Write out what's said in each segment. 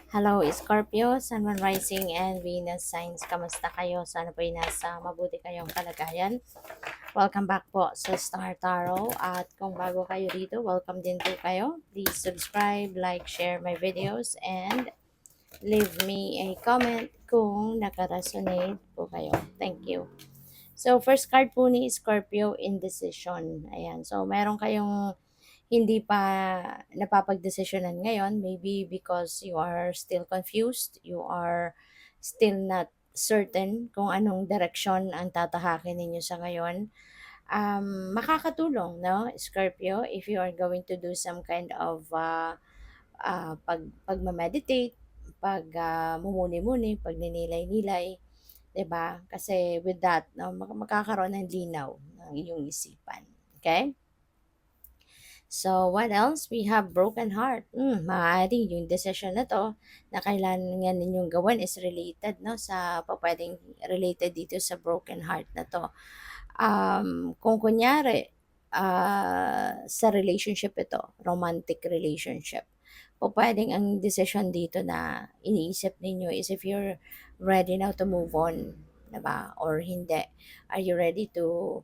Hello, Scorpio, Sun, Moon, Rising, and Venus signs. Kamusta kayo? Sana po ay nasa mabuti kayong kalagayan. Welcome back po sa Star Tarot. At kung bago kayo dito, welcome din po kayo. Please subscribe, like, share my videos, and leave me a comment kung nakaresonate po kayo. Thank you. So, first card po ni Scorpio, indecision. Ayan. So, meron kayong hindi pa napapagdesisyonan ngayon, maybe because you are still confused, you are still not certain kung anong direction ang tatahakin ninyo sa ngayon. Makakatulong, no, Scorpio, if you are going to do some kind of pagmameditate, mumuni-muni, pagninilay-nilay, 'di ba? Kasi with that, no, makakaroon ng linaw ng iyong isipan. Okay? So, what else? We have broken heart. Maaari yung decision na to na kailangan ninyong gawin is related, no? Pwedeng related dito sa broken heart na to. Kung kunyari, sa relationship ito, romantic relationship, pwedeng ang decision dito na iniisip ninyo is if you're ready now to move on, diba? Or hindi. Are you ready to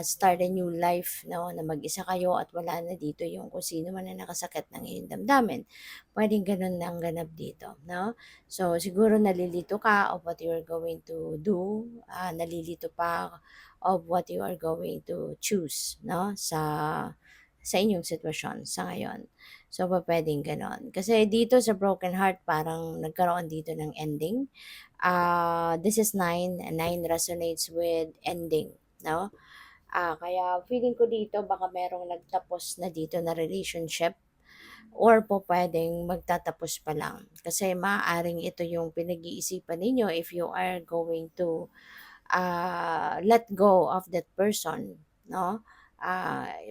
start a new life, no, na mag-isa kayo at wala na dito yung kung sino man na nakasakit ng iyong damdamin. Pwedeng ganun na ang ganap dito, no? So, siguro nalilito ka of what you are going to do, nalilito pa of what you are going to choose, no, sa inyong sitwasyon sa ngayon. So, pwedeng ganon. Kasi dito sa broken heart, parang nagkaroon dito ng ending. This is 9, and 9 resonates with ending, no? Kaya feeling ko dito baka merong nagtapos na dito na relationship or pupuwedeng magtatapos pa lang. Kasi maaaring ito yung pinag-iisipan ninyo if you are going to, let go of that person, 'no?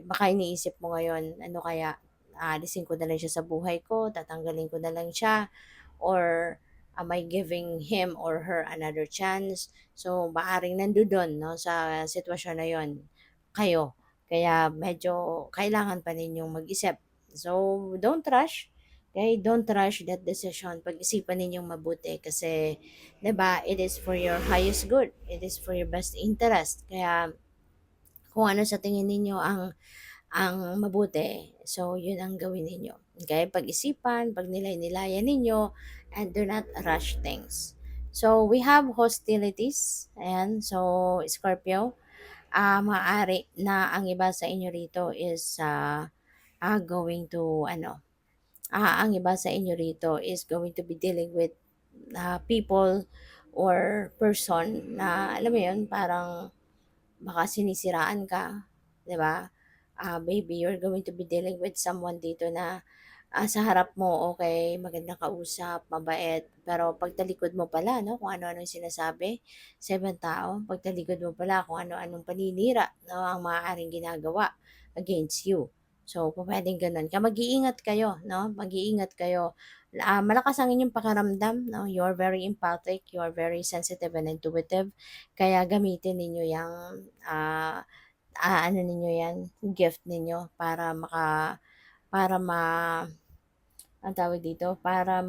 Baka iniisip mo ngayon, ano kaya, aalisin ko na lang siya sa buhay ko, tatanggalin ko na lang siya, or am I giving him or her another chance? So, maaaring nandoon 'no, sa sitwasyon na 'yon kayo. Kaya medyo kailangan pa ninyong mag-isip. So, don't rush, okay? Don't rush that decision. Pag-isipan ninyong mabuti kasi 'di ba, it is for your highest good. It is for your best interest. Kaya kung ano sa tingin ninyo ang mabuti, so yun ang gawin ninyo. Okay? Pag-isipan, pagnilay-nilayan ninyo, and do not rush things. So, we have hostilities. Ayan. So, Scorpio, maaari na ang iba sa inyo rito is going to, ang iba sa inyo rito is going to be dealing with people or person na, alam mo yun, parang baka sinisiraan ka, 'di ba? Maybe you're going to be dealing with someone dito na sa harap mo, okay, magandang kausap, mabait, pero pagtalikod mo pala, no, kung ano-ano yung sinasabi sa ibang tao, pagtalikod mo pala kung ano-anong paninira, no, ang maaaring ginagawa against you. So, pupuwedeng gano'n. Kaya mag-iingat kayo, no, mag-iingat kayo. Malakas ang inyong pakiramdam, no, you are very empathic, you are very sensitive and intuitive, kaya gamitin ninyo yung ano ninyo 'yan, gift ninyo para anong tawag dito, para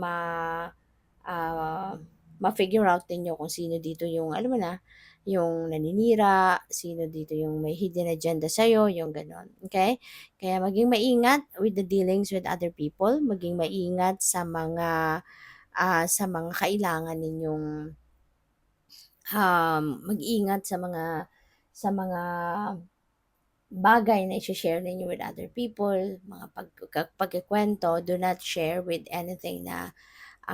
ah, ma-figure out ninyo kung sino dito yung alam mo na, yung naninira, sino dito yung may hidden agenda sa'yo, yung gano'n, okay? Kaya maging maingat with the dealings with other people, maging maingat sa mga kailangan ninyong, mag-ingat sa mga bagay na i-she-share ninyo with other people, mga pagkukuwento, do not share with anything na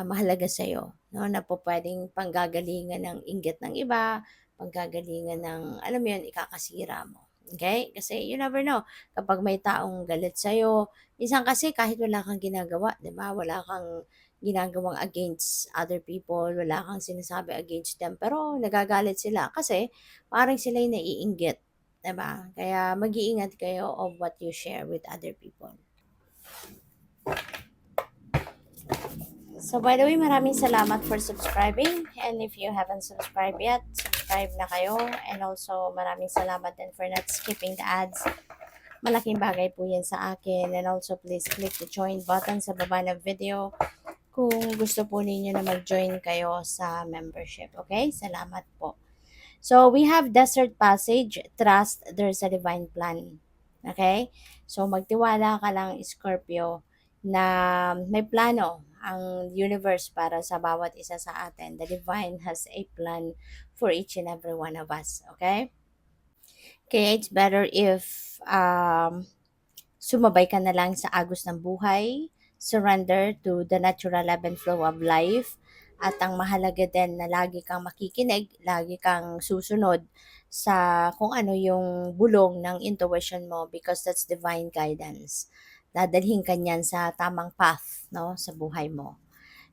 mahalaga sa'yo, 'no, na pupuwedeng panggagalingan ng inggit ng iba, panggagalingan ng alam mo 'yun, ikakasira mo, okay? Kasi you never know, kapag may taong galit sa'yo, minsan kasi kahit wala kang ginagawa, 'di ba, wala kang ginagawang against other people, wala kang sinasabi against them, pero nagagalit sila kasi parang sila yung naiinggit, 'di ba? Kaya mag-iingat kayo of what you share with other people. So, by the way, maraming salamat for subscribing. And if you haven't subscribed yet, subscribe na kayo. And also, maraming salamat din for not skipping the ads. Malaking bagay po yan sa akin. And also, please click the join button sa baba ng video kung gusto po ninyo na mag-join kayo sa membership. Okay? Salamat po. So, we have Desert Passage, Trust, there's a divine plan. Okay? So, magtiwala ka lang, Scorpio, na may plano ang universe para sa bawat isa sa atin. The divine has a plan for each and every one of us. Okay? Kaya it's better if sumabay ka na lang sa agos ng buhay, surrender to the natural ebb and flow of life, at ang mahalaga din na lagi kang makikinig, lagi kang susunod sa kung ano yung bulong ng intuition mo because that's divine guidance. Dadalhin ka niyan sa tamang path, no, sa buhay mo.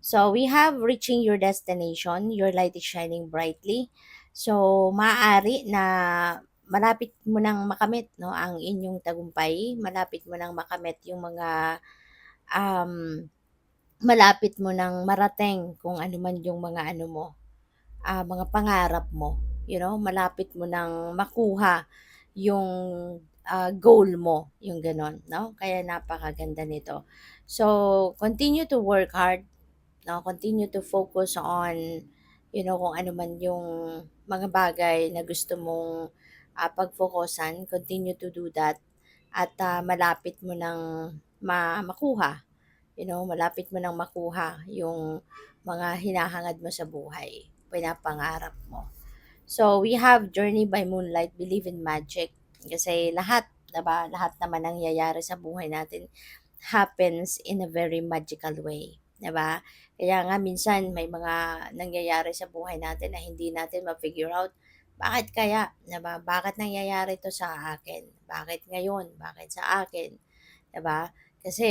So, we have reaching your destination, your light is shining brightly. So, maaari na malapit mo nang makamit, no, ang inyong tagumpay, malapit mo nang makamit yung mga um, malapit mo nang marating kung ano man yung mga ano mo, mga pangarap mo, malapit mo nang makuha yung goal mo, yung ganon, no? Kaya napakaganda nito. So, continue to work hard, no? Continue to focus on, kung ano man yung mga bagay na gusto mong pagfokusan, continue to do that at malapit mo nang makuha, malapit mo nang makuha yung mga hinahangad mo sa buhay, pinapangarap mo. So, we have Journey by Moonlight, Believe in Magic. Kasi lahat, diba, lahat naman nangyayari sa buhay natin happens in a very magical way. Diba? Kaya nga minsan may mga nangyayari sa buhay natin na hindi natin ma-figure out. Bakit kaya? Diba? Bakit nangyayari to sa akin? Bakit ngayon? Bakit sa akin? Diba? Kasi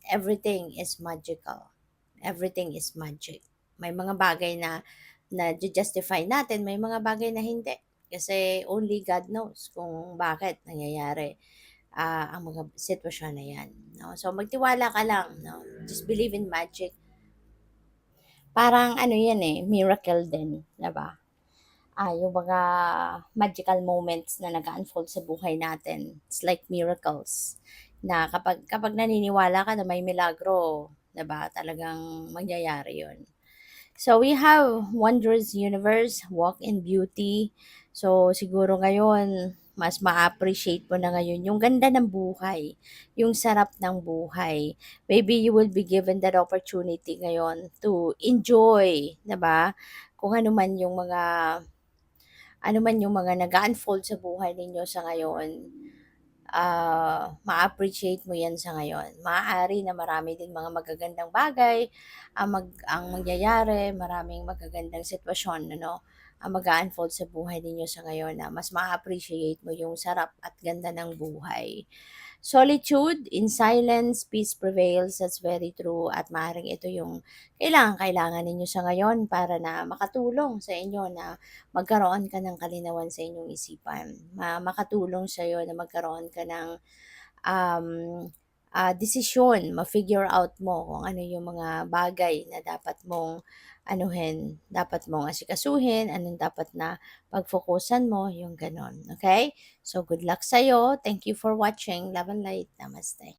everything is magical. Everything is magic. May mga bagay na justify natin, may mga bagay na hindi. Kasi only God knows kung bakit nangyayari ang mga sitwasyon na yan. No? So, magtiwala ka lang. No? Just believe in magic. Parang ano yan miracle din. Diba? Yung mga magical moments na nag-unfold sa buhay natin. It's like miracles. Na kapag naniniwala ka na may milagro, 'di ba? Talagang mangyayari 'yon. So we have Wondrous Universe, Walk in Beauty. So siguro ngayon, mas ma-appreciate mo na ngayon yung ganda ng buhay, yung sarap ng buhay. Maybe you will be given that opportunity ngayon to enjoy, 'di ba? Kung ano man yung mga nag-unfold sa buhay ninyo sa ngayon, ma-appreciate mo 'yan sa ngayon. Maaari na marami din mga magagandang bagay ang mangyayari, maraming magagandang sitwasyon ano, ang mag-a-unfold sa buhay ninyo sa ngayon na mas ma-appreciate mo yung sarap at ganda ng buhay. Solitude, in silence, peace prevails. That's very true. At maaaring ito yung kailangan ninyo sa ngayon para na makatulong sa inyo na magkaroon ka ng kalinawan sa inyong isipan. Makatulong sa iyo na magkaroon ka ng um, desisyon, ma-figure out mo kung ano yung mga bagay na dapat mong dapat mong asikasuhin, anong dapat na pagfokusan mo, yung ganon. Okay? So, good luck sa'yo. Thank you for watching. Love and light. Namaste.